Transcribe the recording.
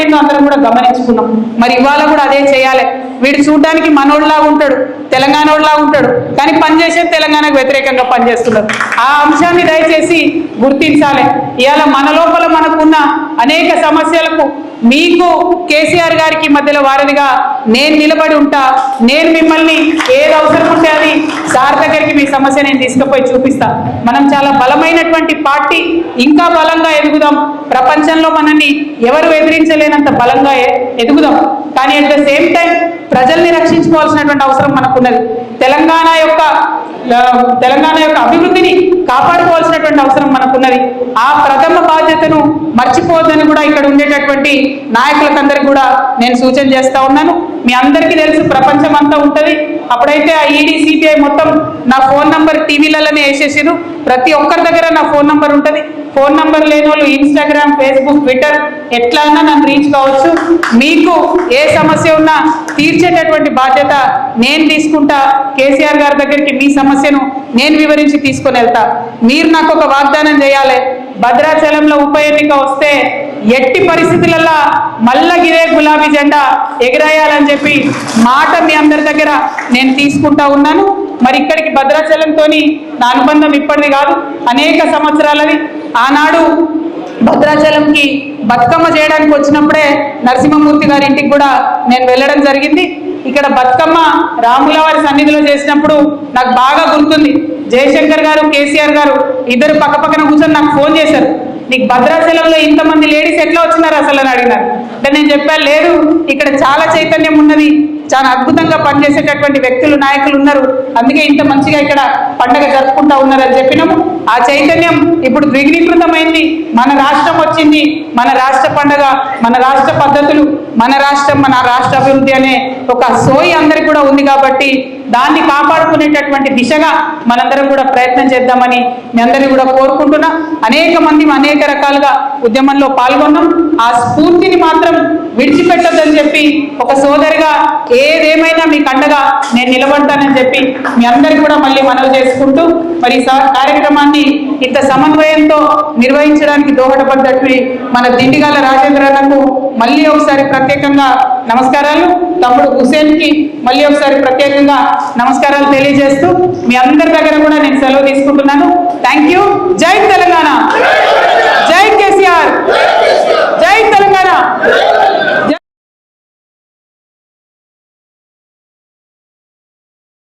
నిలబడిందో అందరం కూడా గమనించుకున్నాం. మరి ఇవాళ కూడా అదే చేయాలి. వీడు చూడడానికి మనోడిలాగా ఉంటాడు, తెలంగాణోడిలాగా ఉంటాడు, కానీ పనిచేసే తెలంగాణకు వ్యతిరేకంగా పనిచేస్తున్నారు. ఆ అంశాన్ని దయచేసి గుర్తించాలి. ఇవాళ మన లోపల మనకున్న అనేక సమస్యలకు మీకు కేసీఆర్ గారికి మధ్యలో వారధిగా నేను నిలబడి ఉంటా. నేను మిమ్మల్ని ఏది అవసరం ఉంటే అది సార్ దగ్గరికి మీ సమస్య నేను తీసుకుపోయి చూపిస్తా. మనం చాలా బలమైనటువంటి పార్టీ, ఇంకా బలంగా ఎదుగుదాం. ప్రపంచంలో మనల్ని ఎవరు ఎదిరించలేనంత బలంగా ఎదుగుదాం. కానీ అట్ ద సేమ్ టైం ప్రజల్ని రక్షించుకోవాల్సినటువంటి అవసరం మనకున్నది. తెలంగాణ యొక్క అభివృద్ధిని కాపాడుకోవాల్సినటువంటి అవసరం మనకున్నది. ఆ ప్రథమ బాధ్యతను మర్చిపోవద్దని కూడా ఇక్కడ ఉండేటటువంటి నాయకులకందరికీ కూడా నేను సూచన చేస్తా ఉన్నాను. మీ అందరికీ తెలుసు, ప్రపంచం అంతా ఉంటుంది. అప్పుడైతే ఆ ఈడీ సిబిఐ మొత్తం నా ఫోన్ నంబర్ టీవీలలోనే వేసేసారు. ప్రతి ఒక్కరి దగ్గర నా ఫోన్ నంబర్ ఉంటుంది. ఫోన్ నంబర్ లేని వాళ్ళు ఇన్స్టాగ్రామ్, ఫేస్బుక్, ట్విట్టర్ ఎట్లా అన్నా నన్ను రీచ్ కావచ్చు. మీకు ఏ సమస్య ఉన్నా తీర్చేటటువంటి బాధ్యత నేను తీసుకుంటా. కేసీఆర్ గారి దగ్గరికి మీ సమస్యను నేను వివరించి తీసుకొని వెళ్తా. మీరు నాకు ఒక వాగ్దానం చేయాలి. భద్రాచలంలో ఉప ఎన్నిక వస్తే ఎట్టి పరిస్థితులలో మళ్ళా గిరే గులాబీ జెండా ఎగిరేయాలని చెప్పి మాట మీ అందరి దగ్గర నేను తీసుకుంటా ఉన్నాను. మరి ఇక్కడికి భద్రాచలంతో నా అనుబంధం ఇప్పటిది కాదు, అనేక సంవత్సరాలది. ఆనాడు భద్రాచలంకి బతుకమ్మ చేయడానికి వచ్చినప్పుడే నరసింహమూర్తి గారి ఇంటికి కూడా నేను వెళ్ళడం జరిగింది. ఇక్కడ బతుకమ్మ రాముల వారి సన్నిధిలో చేసినప్పుడు నాకు బాగా గుర్తుంది. జయశంకర్ గారు, కేసీఆర్ గారు ఇద్దరు పక్కపక్కన కూర్చొని నాకు ఫోన్ చేశారు. నీకు భద్రాచలంలో ఇంతమంది లేడీస్ ఎట్లా వచ్చినారు అసలు అని అడిగినారు. అంటే నేను చెప్పాను, లేదు ఇక్కడ చాలా చైతన్యం ఉన్నది, చాలా అద్భుతంగా పనిచేసేటటువంటి వ్యక్తులు, నాయకులు ఉన్నారు, అందుకే ఇంత మంచిగా ఇక్కడ పండగ జరుపుకుంటా ఉన్నారని చెప్పినాము. ఆ చైతన్యం ఇప్పుడు ద్విగుణీకృతమైంది. మన రాష్ట్రం వచ్చింది, మన రాష్ట్ర పండగ, మన రాష్ట్ర పద్ధతులు, మన రాష్ట్రం, మన రాష్ట్ర అభివృద్ధి అనే ఒక సోయి అందరికి కూడా ఉంది. కాబట్టి దాన్ని కాపాడుకునేటటువంటి దిశగా మనందరం కూడా ప్రయత్నం చేద్దామని మీ అందరినీ కూడా కోరుకుంటున్నా. అనేక మంది అనేక రకాలుగా ఉద్యమంలో పాల్గొన్నాం. ఆ స్ఫూర్తిని మాత్రం విడిచిపెట్టొద్దని చెప్పి ఒక సోదరిగా ఏదేమైనా మీకు అండగా నేను నిలబడతానని చెప్పి మీ అందరికీ కూడా మళ్ళీ మనవి చేసుకుంటూ, మరి కార్యక్రమాన్ని ఇంత సమన్వయంతో నిర్వహించడానికి దోహదపడ్డట్టు మన దిండిగాల రాజేంద్ర అన్నకు మళ్ళీ ఒకసారి ప్రత్యేకంగా నమస్కారాలు, తమ్ముడు హుసేన్కి మళ్ళీ ఒకసారి ప్రత్యేకంగా నమస్కారాలు తెలియజేస్తూ మీ అందరి దగ్గర కూడా నేను సెలవు తీసుకుంటున్నాను. Thank you. జై తెలంగాణ, జై కేసీఆర్, జై తెలంగాణ.